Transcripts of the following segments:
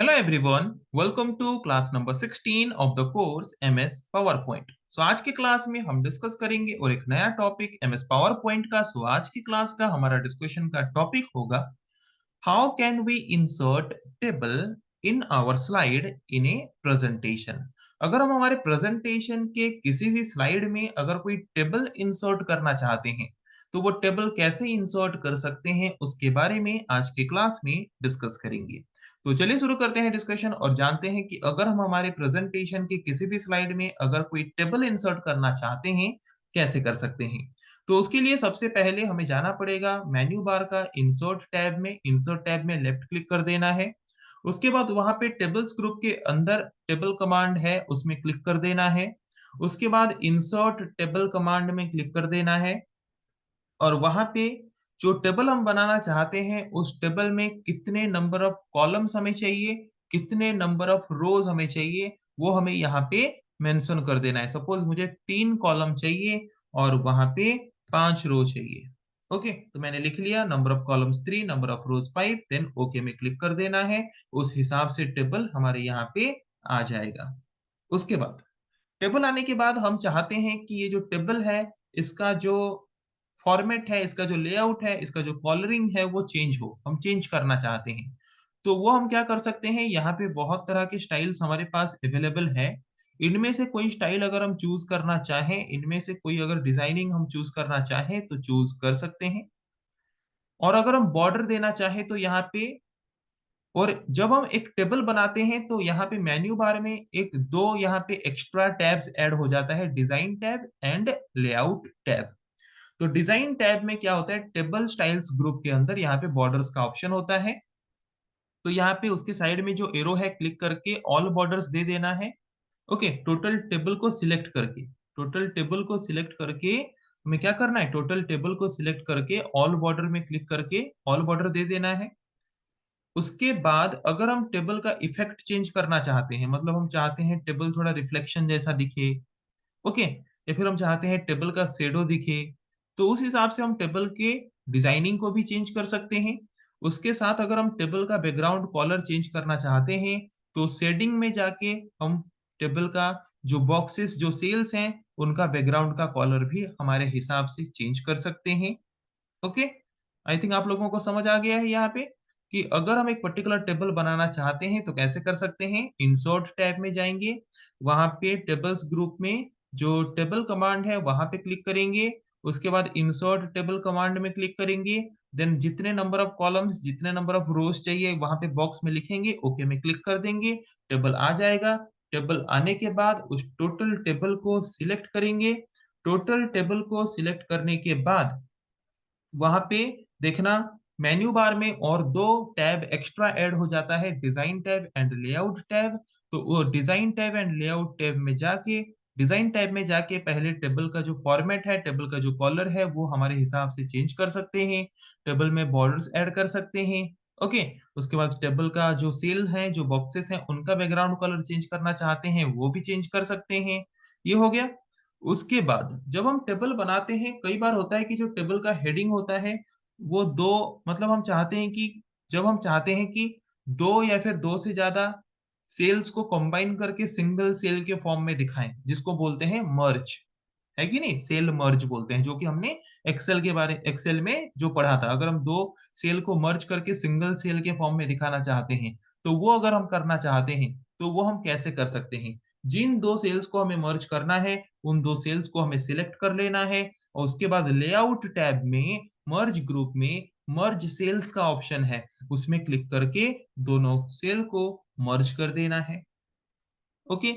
Hello everyone, welcome to class number 16 of the course MS PowerPoint. आज के class में हम डिस्कस करेंगे और एक नया टॉपिक MS PowerPoint का। आज की क्लास का हमारा डिस्कशन का टॉपिक होगा how can we insert table in our slide in a presentation. अगर हम हमारे प्रेजेंटेशन के किसी भी स्लाइड में अगर कोई टेबल इंसर्ट करना चाहते हैं तो वो टेबल कैसे इंसर्ट कर सकते हैं उसके बारे में आज के क्लास में डिस्कस करेंगे। तो चलिए शुरू करते हैं डिस्कशन और जानते हैं कि अगर हम हमारे प्रेजेंटेशन के किसी भी स्लाइड में अगर कोई टेबल इंसर्ट करना चाहते हैं कैसे कर सकते हैं। तो उसके लिए सबसे पहले हमें जाना पड़ेगा मेन्यू बार का इंसर्ट टैब में लेफ्ट क्लिक कर देना है। उसके बाद वहां पे टेबल्स ग्रुप के अंदर टेबल कमांड है उसमें क्लिक कर देना है। उसके बाद इंसर्ट टेबल कमांड में क्लिक कर देना है और वहां पे जो टेबल हम बनाना चाहते हैं उस टेबल में कितने नंबर ऑफ कॉलम्स हमें चाहिए, कितने नंबर ऑफ रोज हमें चाहिए, वो हमें यहाँ पे मेंशन कर देना है। सपोज मुझे 3 कॉलम चाहिए और वहां पे 5 रो चाहिए। ओके, तो मैंने लिख लिया number of columns 3, number of rows 5, then okay में क्लिक कर देना है। उस हिसाब से टेबल हमारे यहाँ पे आ जाएगा। उसके बाद टेबल आने के बाद हम चाहते हैं कि ये जो टेबल है इसका जो फॉर्मेट है, इसका जो लेआउट है, इसका जो कॉलरिंग है वो चेंज हो, हम चेंज करना चाहते हैं। तो वो हम क्या कर सकते हैं, यहाँ पे बहुत तरह के स्टाइल्स हमारे पास अवेलेबल है। इनमें से कोई स्टाइल अगर हम चूज करना चाहें, इनमें से कोई अगर डिजाइनिंग हम चूज करना चाहें तो चूज कर सकते हैं। और अगर हम बॉर्डर देना चाहें तो यहाँ पे, और जब हम एक टेबल बनाते हैं तो यहाँ पे मेन्यू बार में एक दो यहाँ पे एक्स्ट्रा टैब्स ऐड हो जाता है, design tab and layout tab. तो डिजाइन टैब में क्या होता है, टेबल स्टाइल्स ग्रुप के अंदर यहाँ पे बॉर्डर्स का ऑप्शन होता है। तो यहाँ पे उसके साइड में जो एरो है क्लिक करके ऑल बॉर्डर्स दे देना है। ओके, टोटल टेबल को सिलेक्ट करके हमें क्या करना है, टोटल टेबल को सिलेक्ट करके ऑल बॉर्डर में क्लिक करके ऑल बॉर्डर दे देना है। उसके बाद अगर हम टेबल का इफेक्ट चेंज करना चाहते हैं, मतलब हम चाहते हैं टेबल थोड़ा रिफ्लेक्शन जैसा दिखे, ओके, या फिर हम चाहते हैं टेबल का शेडो दिखे, तो उस हिसाब से हम टेबल के डिजाइनिंग को भी चेंज कर सकते हैं। उसके साथ अगर हम टेबल का बैकग्राउंड कलर चेंज करना चाहते हैं तो शेडिंग में जाके हम टेबल का जो बॉक्सेस जो सेल्स हैं उनका बैकग्राउंड का कलर भी हमारे हिसाब से चेंज कर सकते हैं। ओके, आई थिंक आप लोगों को समझ आ गया है यहाँ पे कि अगर हम एक पर्टिकुलर टेबल बनाना चाहते हैं तो कैसे कर सकते हैं। इंसर्ट टैब में जाएंगे, वहां पे टेबल्स ग्रुप में जो टेबल कमांड है वहां पे क्लिक करेंगे। उसके बाद इंसर्ट टेबल कमांड में क्लिक करेंगे, देन जितने नंबर ऑफ कॉलम्स जितने नंबर ऑफ रोज चाहिए वहां पे बॉक्स में लिखेंगे, ओके में क्लिक कर देंगे, टेबल आ जाएगा। टेबल आने के बाद उस टोटल टेबल को सिलेक्ट करेंगे। टोटल टेबल को सिलेक्ट करने के बाद वहां पे देखना मेन्यू बार में और दो टैब एक्स्ट्रा ऐड हो जाता है, design tab and layout tab. तो वो design tab and layout tab में जाके, डिजाइन टैब में जाके पहले टेबल का जो फॉर्मेट है, टेबल का जो कॉलर है वो हमारे हिसाब से चेंज कर सकते हैं। टेबल में बॉर्डर्स ऐड कर सकते हैं। ओके, उसके बाद टेबल का जो सेल है, जो बॉक्सेस हैं, उनका बैकग्राउंड कलर चेंज करना चाहते हैं वो भी चेंज कर सकते हैं। ये हो गया। उसके बाद जब हम टेबल बनाते हैं कई बार होता है कि जो टेबल का हेडिंग होता है वो दो, मतलब हम चाहते हैं कि जब हम चाहते हैं कि दो या फिर दो से ज्यादा सेल्स को कंबाइन करके सिंगल सेल के फॉर्म में दिखाएं, जिसको बोलते हैं मर्ज, है कि नहीं, सेल मर्ज बोलते हैं, जो कि हमने एक्सेल में जो पढ़ा था। अगर हम दो सेल को मर्ज करके सिंगल सेल के फॉर्म में दिखाना चाहते हैं तो वो अगर हम करना चाहते हैं तो वो हम कैसे कर सकते हैं। जिन दो सेल्स को हमें मर्ज करना है उन दो सेल्स को हमें सिलेक्ट कर लेना है और उसके बाद लेआउट टैब में मर्ज ग्रुप में मर्ज सेल्स का ऑप्शन है, उसमें क्लिक करके दोनों सेल को मर्ज कर देना है। ओके,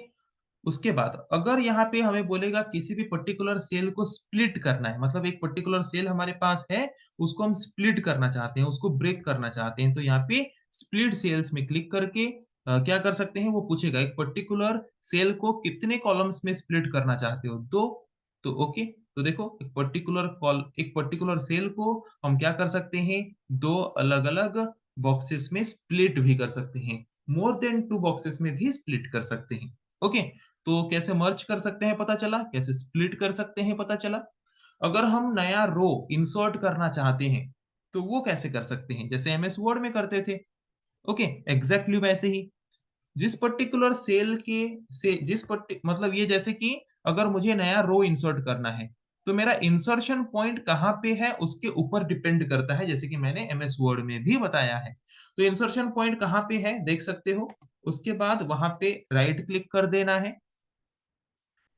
उसके बाद अगर यहाँ पे हमें बोलेगा किसी भी पर्टिकुलर सेल को स्प्लिट करना है, मतलब एक पर्टिकुलर सेल हमारे पास है उसको हम स्प्लिट करना चाहते हैं, उसको ब्रेक करना चाहते हैं, तो यहाँ पे स्प्लिट सेल्स में क्लिक करके क्या कर सकते हैं, वो पूछेगा एक पर्टिकुलर सेल को कितने कॉलम्स में स्प्लिट करना चाहते हो, दो। तो ओके, तो देखो एक पर्टिकुलर सेल को हम क्या कर सकते हैं, दो अलग अलग बॉक्सेस में स्प्लिट भी कर सकते हैं, मोर देन 2 बॉक्सेस में भी स्प्लिट कर सकते हैं। ओके, तो कैसे मर्ज कर सकते हैं पता चला, कैसे स्प्लिट कर सकते हैं पता चला। अगर हम नया रो इंसर्ट करना चाहते हैं तो वो कैसे कर सकते हैं, जैसे एमएस वर्ड में करते थे। ओके, एग्जैक्टली वैसे ही जिस पर्टिकुलर सेल के से मतलब ये जैसे कि अगर मुझे नया रो इंसर्ट करना है तो मेरा इंसर्शन पॉइंट कहाँ पे है उसके ऊपर डिपेंड करता है, जैसे कि मैंने एमएस वर्ड में भी बताया है। तो इंसर्शन पॉइंट कहाँ पे है देख सकते हो। उसके बाद वहां पे राइट क्लिक कर देना है।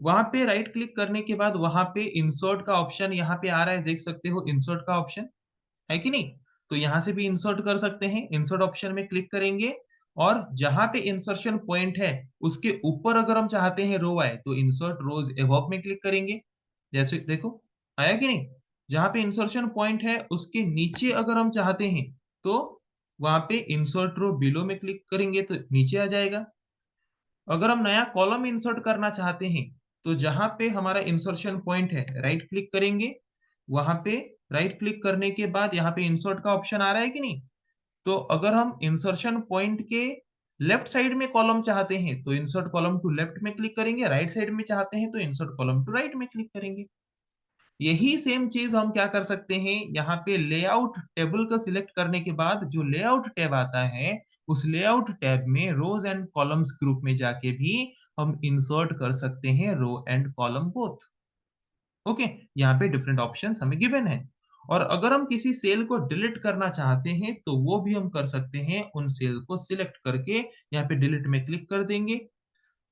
वहां पे राइट क्लिक करने के बाद वहां पे इंसर्ट का ऑप्शन यहाँ पे आ रहा है, देख सकते हो इंसर्ट का ऑप्शन है कि नहीं। तो यहां से भी इंसर्ट कर सकते हैं, इंसर्ट ऑप्शन में क्लिक करेंगे और जहां पे इंसर्शन पॉइंट है उसके ऊपर अगर हम चाहते हैं रो आए तो इंसर्ट रोज एबव में क्लिक करेंगे। जैसे देखो आया कि नहीं। जहां पे इंसर्शन पॉइंट है उसके नीचे अगर हम चाहते हैं तो वहां पे इंसर्ट रो बिलो में क्लिक करेंगे तो नीचे आ जाएगा। अगर हम नया कॉलम इंसर्ट करना चाहते हैं तो जहां पे हमारा इंसर्शन पॉइंट है राइट क्लिक करेंगे। वहां पे राइट क्लिक करने के बाद यहाँ पे इंसर्ट का ऑप्शन आ रहा है कि नहीं। तो अगर हम इंसर्शन पॉइंट के लेफ्ट साइड में कॉलम चाहते हैं तो इंसर्ट कॉलम टू लेफ्ट में क्लिक करेंगे, राइट साइड में चाहते हैं तो इंसर्ट कॉलम टू राइट में क्लिक करेंगे। यही सेम चीज हम क्या कर सकते हैं, यहाँ पे लेआउट टेबल का सिलेक्ट करने के बाद जो लेआउट टैब आता है उस लेआउट टैब में रोज एंड कॉलम्स ग्रुप में जाके भी हम इंसर्ट कर सकते हैं row and column both. Okay, यहाँ पे डिफरेंट ऑप्शंस हमें गिवन है। और अगर हम किसी सेल को डिलीट करना चाहते हैं तो वो भी हम कर सकते हैं, उन सेल को सिलेक्ट करके यहाँ पे डिलीट में क्लिक कर देंगे।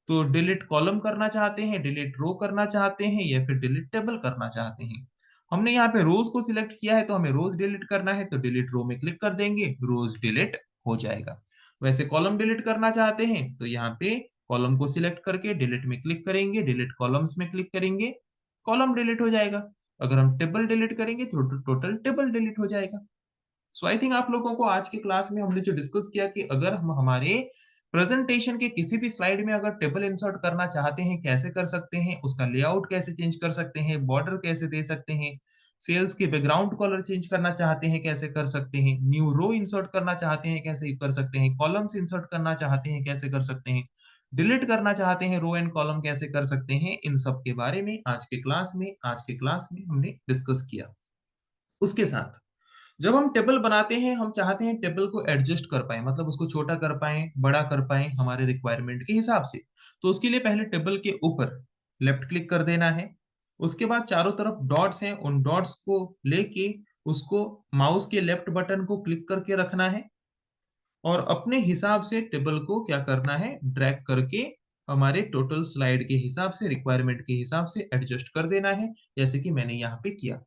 तो डिलीट कॉलम करना चाहते हैं, डिलीट रो करना चाहते हैं या फिर डिलीट टेबल करना चाहते हैं। हमने यहाँ पे रोज को सिलेक्ट किया है तो हमें रोज डिलीट करना है तो डिलीट रो में क्लिक कर देंगे, रोज डिलीट हो जाएगा। वैसे कॉलम डिलीट करना चाहते हैं तो यहाँ पे कॉलम को सिलेक्ट करके डिलीट में क्लिक करेंगे, डिलीट कॉलम्स में क्लिक करेंगे, कॉलम डिलीट हो जाएगा। अगर हम टेबल डिलीट करेंगे तो टोटल टेबल डिलीट हो जाएगा। सो आई थिंक आप लोगों को आज की क्लास में हमने जो डिस्कस किया कि अगर हम हमारे प्रेजेंटेशन के किसी भी स्लाइड में अगर टेबल इंसर्ट करना चाहते हैं कैसे कर सकते हैं, उसका लेआउट कैसे चेंज कर सकते हैं, बॉर्डर कैसे दे सकते हैं, सेल्स के बैकग्राउंड कलर चेंज करना चाहते हैं कैसे कर सकते हैं, न्यू रो इंसर्ट करना चाहते हैं कैसे कर सकते हैं, कॉलम्स इंसर्ट करना चाहते हैं कैसे कर सकते हैं, डिलीट करना चाहते हैं रो एंड कॉलम कैसे कर सकते हैं, इन सब के बारे में आज के क्लास में हमने डिस्कस किया। उसके साथ जब हम टेबल बनाते हैं हम चाहते हैं टेबल को एडजस्ट कर पाए, मतलब उसको छोटा कर पाए बड़ा कर पाए हमारे रिक्वायरमेंट के हिसाब से। तो उसके लिए पहले टेबल के ऊपर लेफ्ट क्लिक कर देना है। उसके बाद चारों तरफ डॉट्स हैं, उन डॉट्स को लेके उसको माउस के लेफ्ट बटन को क्लिक करके रखना है और अपने हिसाब से टेबल को क्या करना है ड्रैग करके हमारे टोटल स्लाइड के हिसाब से रिक्वायरमेंट के हिसाब से एडजस्ट कर देना है, जैसे कि मैंने यहाँ पे किया।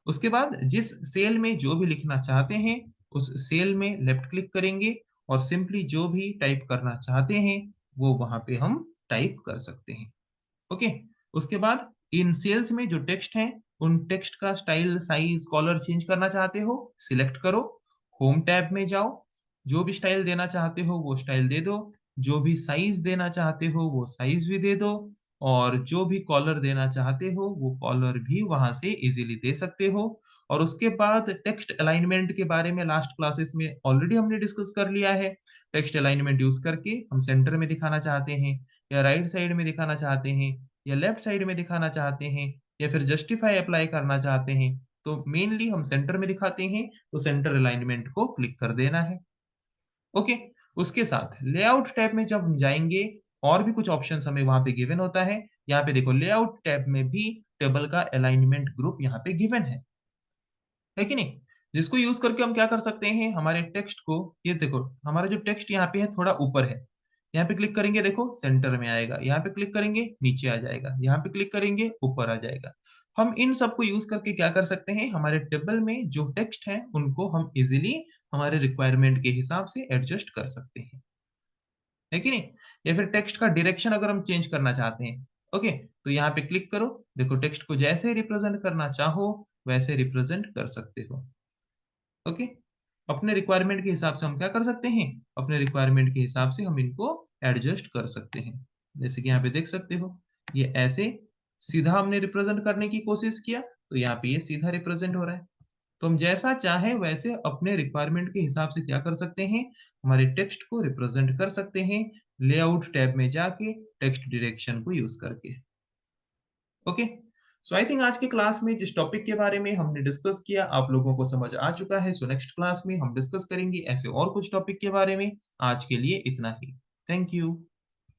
उसके बाद जिस सेल में जो भी लिखना चाहते हैं उस सेल में लेफ्ट क्लिक करेंगे और सिंपली जो भी टाइप करना चाहते हैं वो वहां पे हम टाइप कर सकते हैं। ओके। उसके बाद इन सेल्स में जो टेक्स्ट है उन टेक्स्ट का स्टाइल साइज कॉलर चेंज करना चाहते हो सिलेक्ट करो, होम टैब में जाओ, जो भी स्टाइल देना चाहते हो वो स्टाइल दे दो, जो भी साइज देना चाहते हो वो साइज भी दे दो और जो भी कॉलर देना चाहते हो वो कॉलर भी वहां से इजीली दे सकते हो। और उसके बाद टेक्स्ट अलाइनमेंट के बारे में लास्ट क्लासेस में ऑलरेडी हमने डिस्कस कर लिया है। टेक्स्ट अलाइनमेंट यूज करके हम सेंटर में दिखाना चाहते हैं या राइट साइड में दिखाना चाहते हैं या लेफ्ट साइड में दिखाना चाहते हैं या फिर जस्टिफाई अप्लाई करना चाहते हैं तो मेनली हम सेंटर में दिखाते हैं तो सेंटर अलाइनमेंट को क्लिक कर देना है। ओके। उसके साथ लेआउट टैब में जब हम जाएंगे और भी कुछ ऑप्शंस हमें वहां पे गिवन होता है। यहाँ पे देखो लेआउट टैब में भी टेबल का अलाइनमेंट ग्रुप यहाँ पे गिवन है कि नहीं, जिसको यूज करके हम क्या कर सकते हैं हमारे टेक्स्ट को, ये देखो हमारा जो टेक्स्ट यहाँ पे है थोड़ा ऊपर है, यहाँ पे क्लिक करेंगे देखो सेंटर में आएगा, यहाँ पे क्लिक करेंगे नीचे आ जाएगा, यहाँ पे क्लिक करेंगे ऊपर आ जाएगा। हम इन सब को यूज करके क्या कर सकते हैं हमारे टेबल में जो टेक्स्ट है उनको हम इजिली हमारे रिक्वायरमेंट के हिसाब से एडजस्ट कर सकते हैं, है कि नहीं। या फिर टेक्स्ट का डायरेक्शन अगर हम चेंज करना चाहते हैं, ओके, तो यहाँ पे क्लिक करो, देखो टेक्स्ट को जैसे रिप्रेजेंट करना चाहो वैसे रिप्रेजेंट कर सकते हो। ओके। अपने रिक्वायरमेंट के हिसाब से हम क्या कर सकते हैं, अपने रिक्वायरमेंट के हिसाब से हम इनको एडजस्ट कर सकते हैं। जैसे कि यहाँ पे देख सकते हो ये ऐसे सीधा हमने रिप्रेजेंट करने की कोशिश किया तो यहाँ पे ये सीधा रिप्रेजेंट हो रहा है। तो हम जैसा चाहे वैसे अपने रिक्वायरमेंट के हिसाब से क्या कर सकते हैं हमारे टेक्स्ट को रिप्रेजेंट कर सकते हैं लेआउट टैब में जाके टेक्स्ट डायरेक्शन को यूज करके। ओके। सो आई थिंक आज के क्लास में जिस टॉपिक के बारे में हमने डिस्कस किया आप लोगों को समझ आ चुका है। सो नेक्स्ट क्लास में हम डिस्कस करेंगे ऐसे और कुछ टॉपिक के बारे में। आज के लिए इतना ही। Thank you.